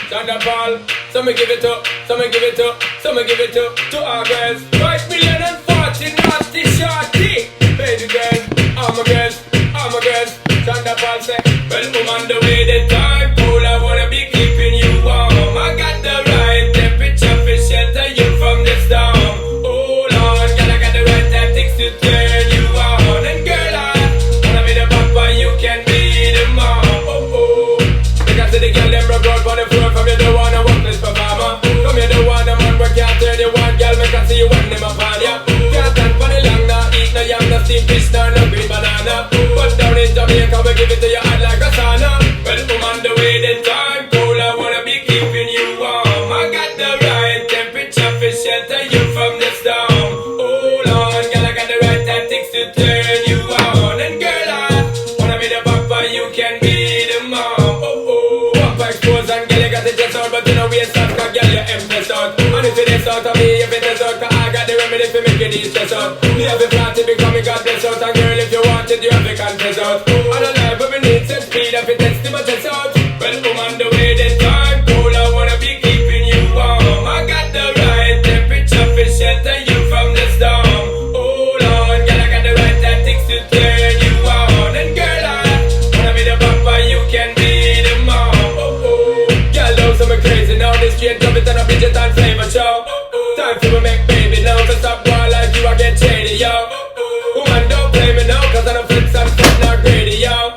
Thunderball. Some me give it up, some me give it up, some me give it up to our girls. 5 million and 40, not the shorty. Baby girls, all my girls, all my girls. Thunderball say, well, woman, the way the time cold, I wanna be keeping you warm. I got the right temperature for shelter you from the storm. Hold on, girl, I got the right tactics to turn you on. And girl, I wanna be the papa you and test out. On a life where we need set speed up, it test to my test out. Well, I'm on the way, the time cold, I wanna be keeping you warm. I got the right temperature for shelter you from the storm. Hold on, girl, I got the right tactics to turn you on. And girl, I wanna be the papa, you can be the mom. Oh, oh, girl, those some crazy now. This straight up it and a budget and flavor show. Time to make baby now, to stop going like you, I get shady, yo. Woman, don't blame me now, cause I don't fix and stuff not greedy, yo.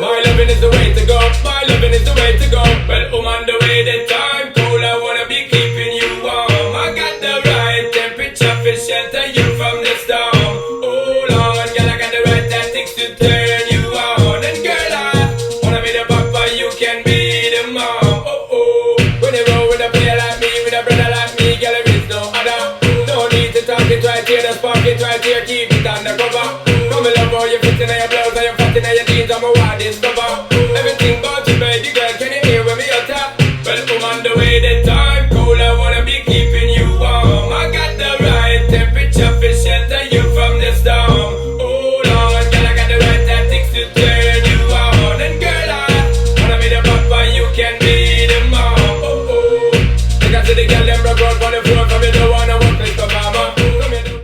My loving is the way to go, my loving is the way to go. Well, on the way, the time cold, I wanna be keeping you warm. I got the right temperature for shelter you from the storm. Hold on, girl, I got the right tactics to turn you on. And girl, I wanna be the papa, you can be the mom. Oh, oh, when you roll with a player like me, with a brother like me, girl, there is no other. No need to talk it right here, the spark it right here, keep it undercover. Come and love how you fit in your blouse and you fat in your jeans, I'm a wild discover. Everything about you, baby girl, can you hear when me utter? Well, I'm on the way, the time cold, I wanna be keeping you warm. I got the right temperature for shelter you from the storm. Hold on, girl, I got the right tactics to turn you on. And girl, I wanna be the papa, you can be the mom. Oh, oh, take her to the girl, them broke out on the floor, come you don't wanna work like the mama. Come here, do.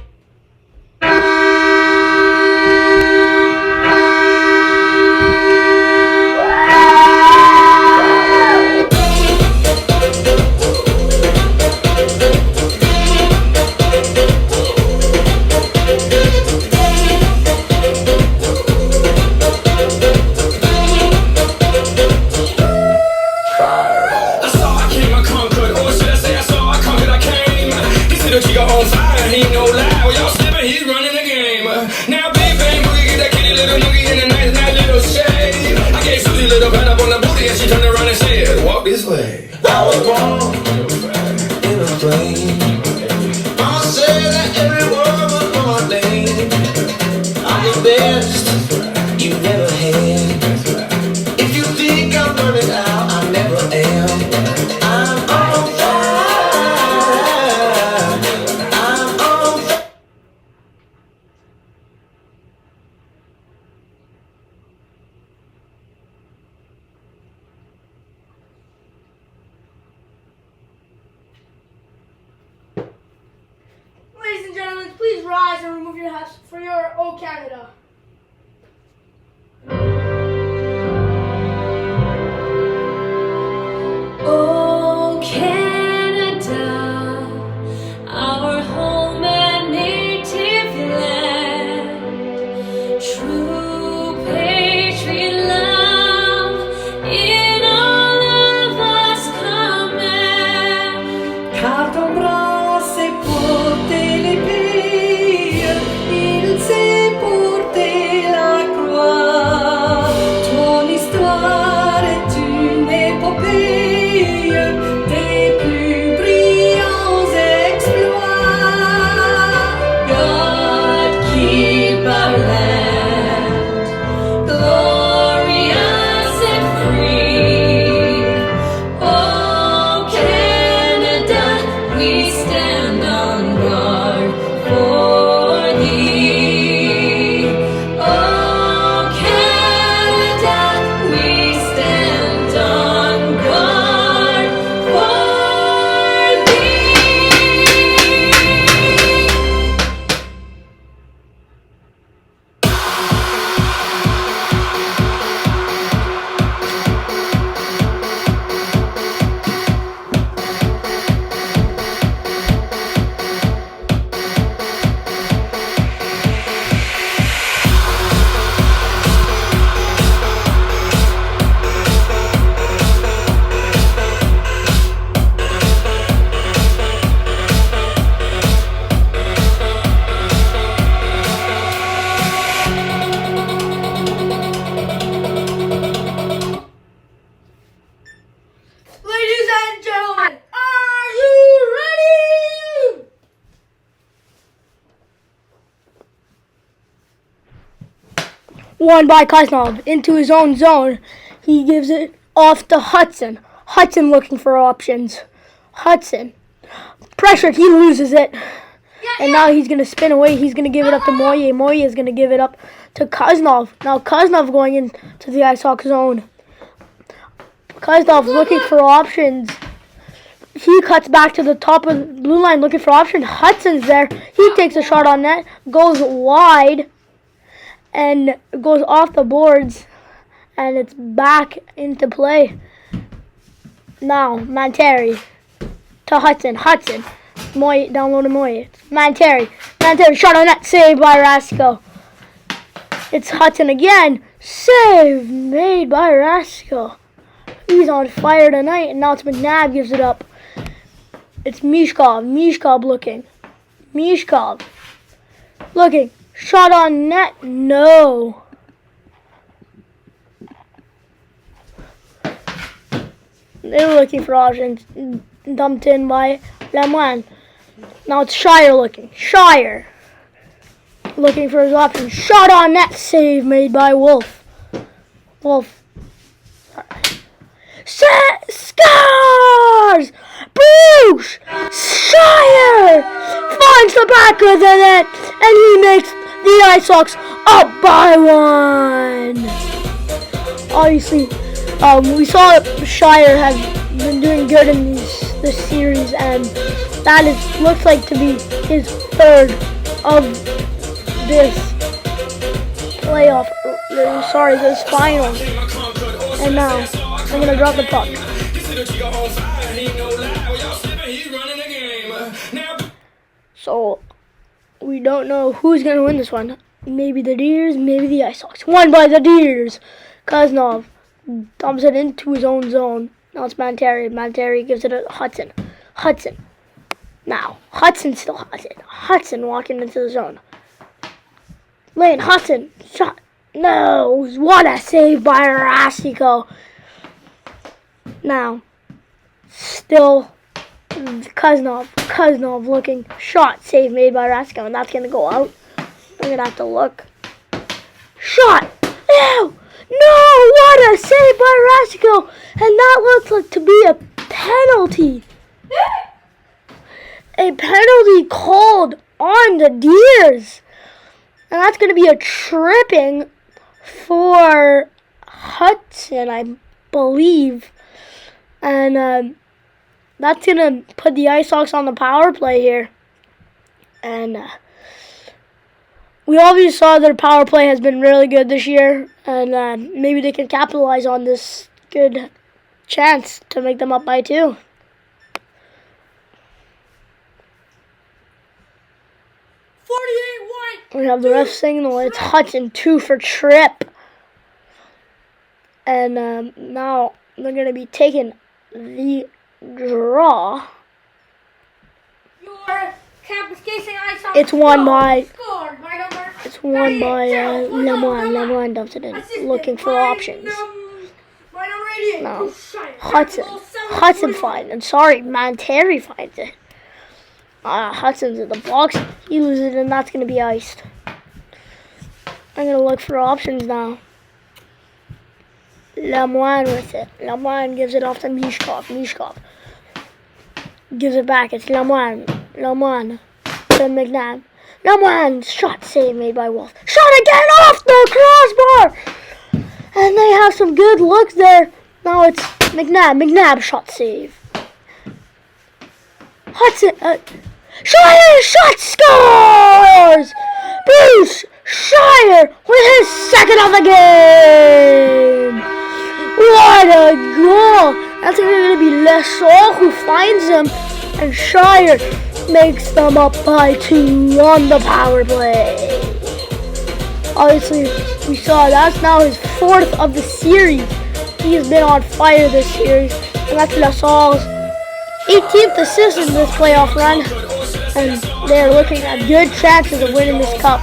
This way. I was born in a plane. Mama said that every word was ordained. I'm the best you never had. If you think I'm burning out, I never am. I'm on fire. I'm on fire. Ladies and gentlemen, please rise and remove your hats for your O Canada. Oh, Canada, our home and native land, true patriot love in all of us command. Car ton bras c'est pour les pays, il s'est porté la croix. Ton histoire est une épopée des plus brillants exploits. God keep our land glorious and free. Oh, Canada, we stand on guard for thee. Oh, Canada, we stand on guard for thee. Ladies and gentlemen, are you ready? One by Kozlov into his own zone. He gives it off to Hudson. Hudson looking for options. Hudson. Pressured, he loses it. And now he's going to spin away. He's going to give it up to Moye. Moye is going to give it up to Kuznov. Now Kuznov going into the Ice Hawk zone. Kuznov looking for options. He cuts back to the top of the blue line looking for options. Hudson's there. He takes a shot on net. Goes wide. And goes off the boards. And it's back into play. Now, Manteri to Hudson. Hudson. Moye, down low to Moye. Manteri. Manteri shot on net. Saved by Rasko. It's Hudson again. Save made by Rasko. He's on fire tonight. And now it's McNabb gives it up. It's Mishkov. Mishkov looking. Mishkov. Looking. Shot on net. No. They were looking for options. Dumped in by Lemoine. Now it's Shire looking. Shire. Looking for his options. Shot on net. Save made by Wolf. Wolf. Scores! Bruce! Shire! Finds the back of the net. And he makes the Ice Hawks up by 1. Obviously, we saw Shire has been doing good in this series, and that looks like to be his third of this playoff. This final. And now I'm gonna drop the puck. So we don't know who's gonna win this one. Maybe the Deers, maybe the Ice Hawks. Won by the Deers. Kuznov dumps it into his own zone. Now it's Manteri. Manteri gives it to Hudson. Hudson. Now, Hudson still has it. Hudson walking into the zone. Lane, Hudson. Shot. No. What a save by Rasko. Now, still Kuznov. Kuznov looking. Shot. Save made by Rasko. And that's going to go out. I'm going to have to look. Shot. No. No, what a save by Rasko. And that looks like to be a penalty. A penalty called on the Deers. And that's going to be a tripping for Hudson, I believe. And that's going to put the Ice Hawks on the power play here. And we obviously saw their power play has been really good this year, and maybe they can capitalize on this good chance to make them up by 2. We have the ref signal. It's Hudson 2 for Tripp. And now they're going to be taking the draw. It's won by Lemoine. Lemoine dumps it in, looking for options. No, Hudson finds it. Sorry, Manteri finds it. Hudson's in the box. He loses it, and that's going to be iced. I'm going to look for options now. Lemoine with it. Lemoine gives it off to Mishkov. Mishkov gives it back. It's Lemoine. Lemoine to McNabb. Lemoine shot save made by Wolf. Shot again off the crossbar! And they have some good looks there. Now it's McNabb. McNabb shot save. Hudson. Shire shot scores! Bruce Shire with his second of the game! What a goal! That's going to be Lesaux who finds him, and Shire makes them up by 2 on the power play. Obviously, we saw that's now his 4th of the series. He has been on fire this series, and that's Lesaux's 18th assist in this playoff run, and they're looking at good chances of winning this cup.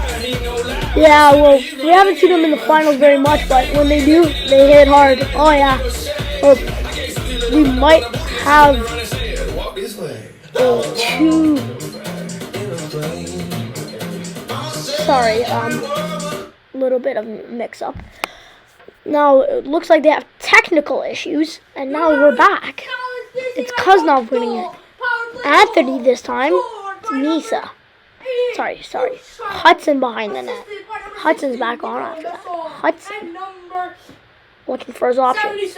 Yeah, well, we haven't seen them in the finals very much, but when they do, they hit hard. Oh yeah, well, we might have little bit of mix-up. Now it looks like they have technical issues, and now we're back. It's Kuznov winning it. Anthony this time. It's Nisa. Sorry. Hudson behind the net. Hudson's back on after that. Hudson looking for his options.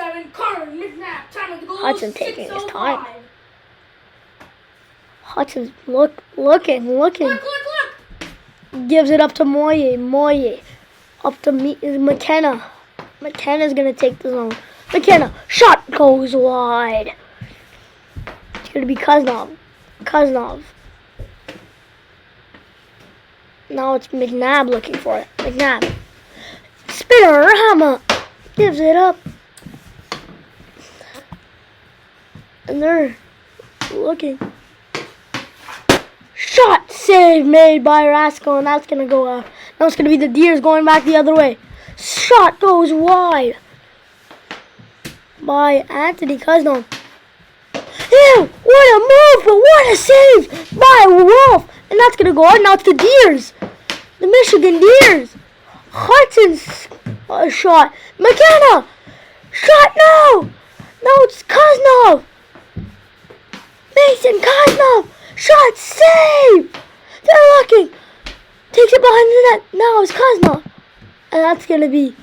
Hudson taking his time. Hudson's looking. Gives it up to Moye. Up to McKenna. McKenna's gonna take the zone. McKenna, shot goes wide. It's gonna be Kuznov. Now it's McNabb looking for it. McNabb. Spinner, Hammer. Gives it up. And they're looking. Shot save made by Rasko, and that's gonna go out. Now it's gonna be the Deers going back the other way. Shot goes wide by Anthony Kuznov. Ew, what a move, but what a save by Wolf. And that's gonna go out. Now it's the Deers. The Michigan Deers. Hudson's shot. McKenna. Shot, no. No, it's Kuznov. Mason Kuznov. Shot, save. They're looking. Takes it behind the net. Now it's Kuznov. And that's going to be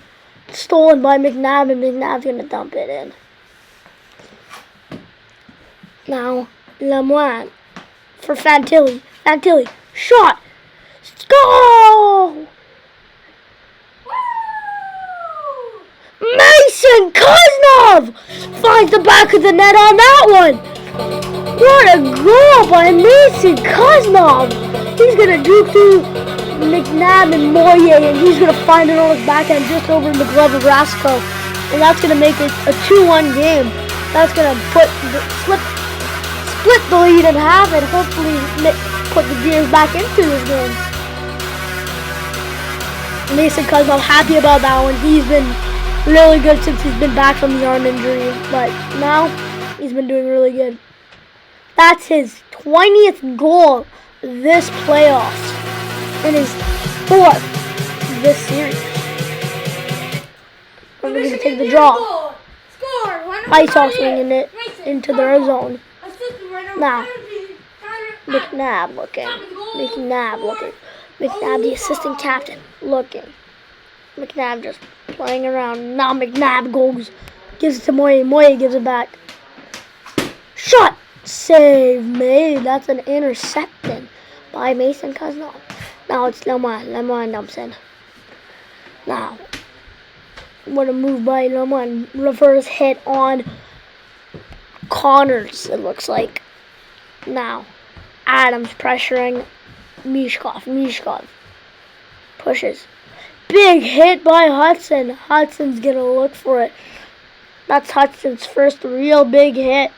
stolen by McNabb, and McNabb's going to dump it in. Now, Lemoine for Fantilli. Fantilli. Shot. Go! Mason Kuznov finds the back of the net on that one. What a goal by Mason Kuznov. He's going to juke through McNabb and Moye, and he's going to find it on his backhand just over in the glove of Rasko. And that's going to make it a 2-1 game. That's going to split the lead in half and hopefully put the Deers back into this game. Mason Kuznov happy about that one. He's been really good since he's been back from the arm injury, but now he's been doing really good. That's his 20th goal this playoffs and his 4th this series. And we're going to take the draw. Ice Hawks swinging it into their zone. Now, McNabb looking. McNabb, the assistant captain, looking. McNabb just playing around. Now McNabb goes. Gives it to Moye. Moye gives it back. Shot! Save made. That's an interception by Mason Kuznov. Now it's Lemoine. Lemoine dumps in. Now, what a move by Lemoine. Reverse hit on Connors, it looks like. Now, Adams pressuring Mishkov pushes. Big hit by Hudson. Hudson's gonna look for it. That's Hudson's first real big hit.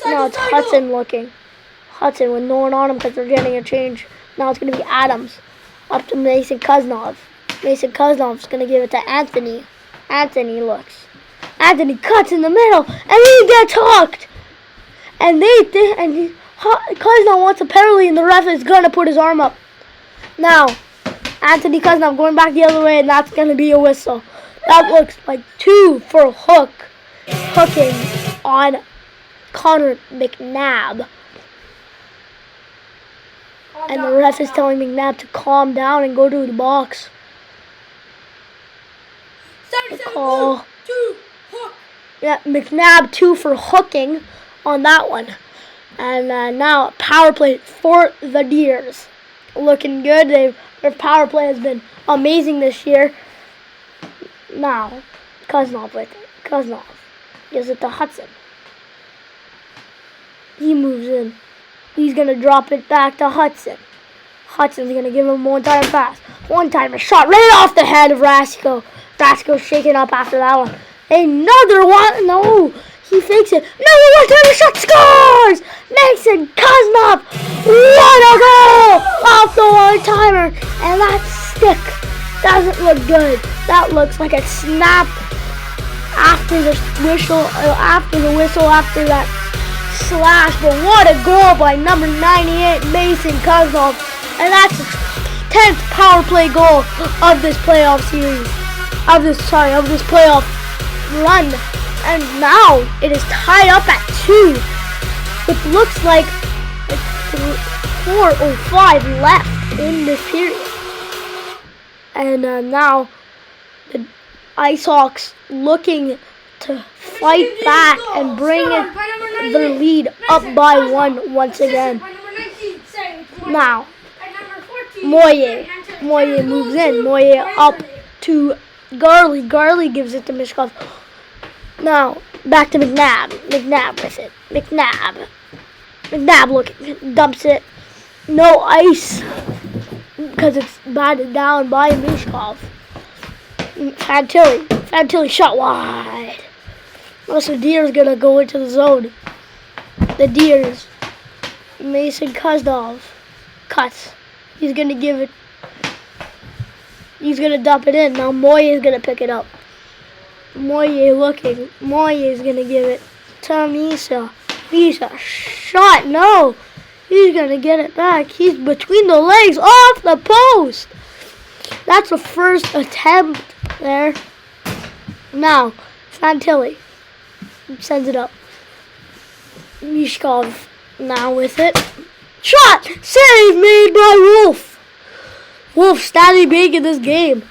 Now it's Hudson looking. Hudson with no one on him because they're getting a change. Now it's gonna be Adams up to Mason Kuznov. Mason Kuznov's gonna give it to Anthony. Anthony looks. Anthony cuts in the middle and he gets hooked. And Kuznov wants a penalty, and the ref is going to put his arm up. Now, Anthony Kuznov going back the other way, and that's going to be a whistle. That looks like 2 for hooking on Connor McNabb. And the ref is telling McNabb to calm down and go to the box. The call. Yeah, McNabb 2 for hooking on that one. And now power play for the Deers. Looking good. Their power play has been amazing this year. Now, Kuznov with it. Kuznov gives it to Hudson. He moves in. He's going to drop it back to Hudson. Hudson's going to give him a one-time pass. One-timer shot right off the head of Rasko. Rasko's shaking up after that one. Another one. No. He fakes it. Another one-timer shot. Scores! Mason Kuznov. What a goal! Off the one-timer. And that stick doesn't look good. That looks like a snap after the whistle. After that slash. But what a goal by number 98, Mason Kuznov. And that's his 10th power play goal of this playoff series. Of this playoff run. And now it is tied up at 2. It looks like 4:05 left. in this period. And now the Ice Hawks looking to fight back and bring the lead up by one once again. Now, Moye moves in. Moye up to Garley. Garley gives it to Mishkov. Now, back to McNabb. McNabb with it. McNabb looking. Dumps it. No ice. Because it's batted down by Mishkov. Fantilli shot wide. Also, Deer's going to go into the zone. The Deers. Mason Kuznov cuts. He's going to give it. He's going to dump it in. Now Moye is going to pick it up. Moye looking. Moye is going to give it to Misa. Misa shot. No. He's going to get it back. He's between the legs off the post. That's the first attempt there. Now, Fantilli sends it up. Mishkov now with it. Shot! Save made by Wolf. Wolf standing big in this game.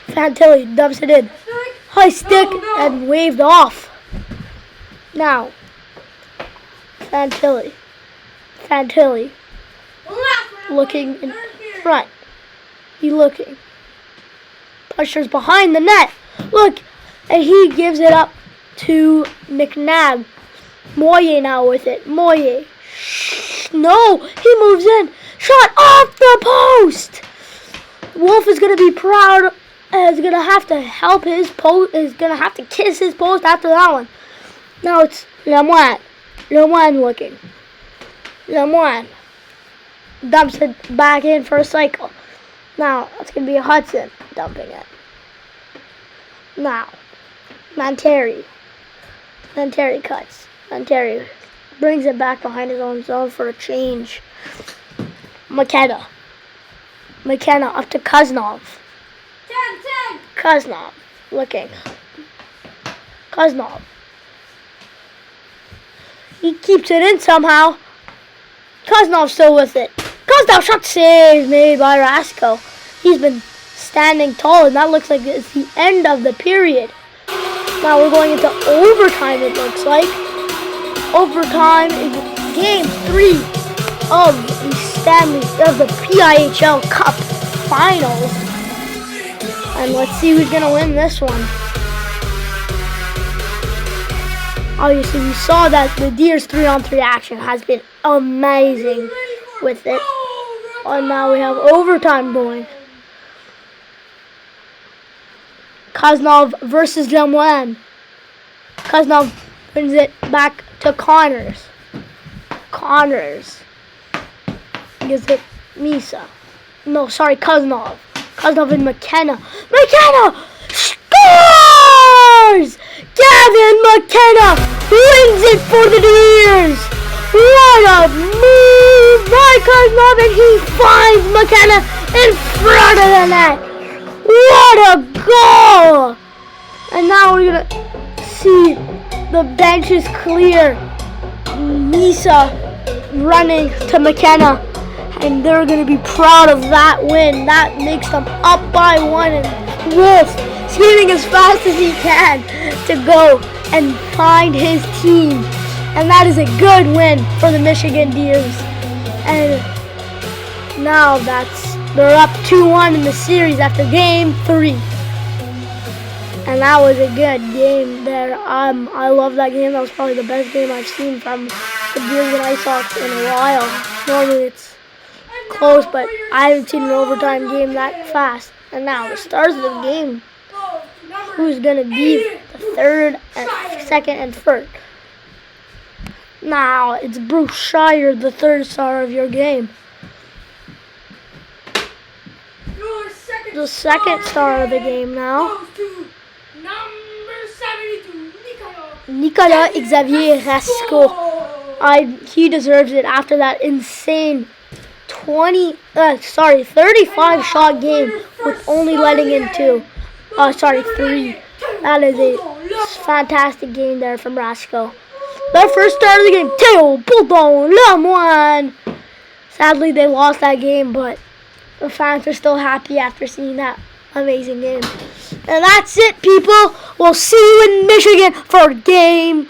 Fantilli dumps it in. High stick and waved off. Now, Fantilli looking in front. He looking. Pusher's behind the net. Look, and he gives it up to McNabb. Moye now with it. Moye. No, he moves in. Shot off the post. Wolf is going to be proud. Is going to have to help his post. Is going to have to kiss his post after that one. Now it's Lemoine. Lemoine looking. Lemoine dumps it back in for a cycle. Now it's going to be Hudson dumping it. Now, Manteri cuts. Manteri brings it back behind his own zone for a change. McKenna up to Kuznov. Kuznov looking. Kuznov. He keeps it in somehow. Kuznov still with it. Kuznov shot save made by Rasko. He's been standing tall, and that looks like it's the end of the period. Now we're going into overtime, it looks like. Overtime is game 3 of the PIHL Cup Finals. And let's see who's going to win this one. Obviously, we saw that the Deer's 3-on-3 action has been amazing with it. And now we have overtime going. Kuznov versus Lemoine. Kuznov brings it back to Connors. Connors gives it Misa. No, sorry, Kuznov. Kuznov and McKenna. McKenna scores! Gavin McKenna wins it for the Deers. What a move by Kuznov, and he finds McKenna in front of the net. What a goal! And now we're going to see the bench is clear. Misa running to McKenna. And they're going to be proud of that win. That makes them up by 1. And Wolf skating as fast as he can to go and find his team. And that is a good win for the Michigan Deers. And now they're up 2-1 in the series after game 3. And that was a good game there. I love that game. That was probably the best game I've seen from the Deers and Ice Hawks in a while. Normally it's close, but I haven't seen an overtime game that fast. And now the stars of the game. Who's going to be the third and second and third? Now it's Bruce Shire, the third star of your game. The second star of the game now. Nicolas Xavier Rasko. He deserves it after that insane 35 shot game with only letting in 3. That is a fantastic game there from Rasko. The first star of the game, Theo Bourdon Lemoine. Sadly, they lost that game, but the fans are still happy after seeing that amazing game. And that's it, people. We'll see you in Michigan for Game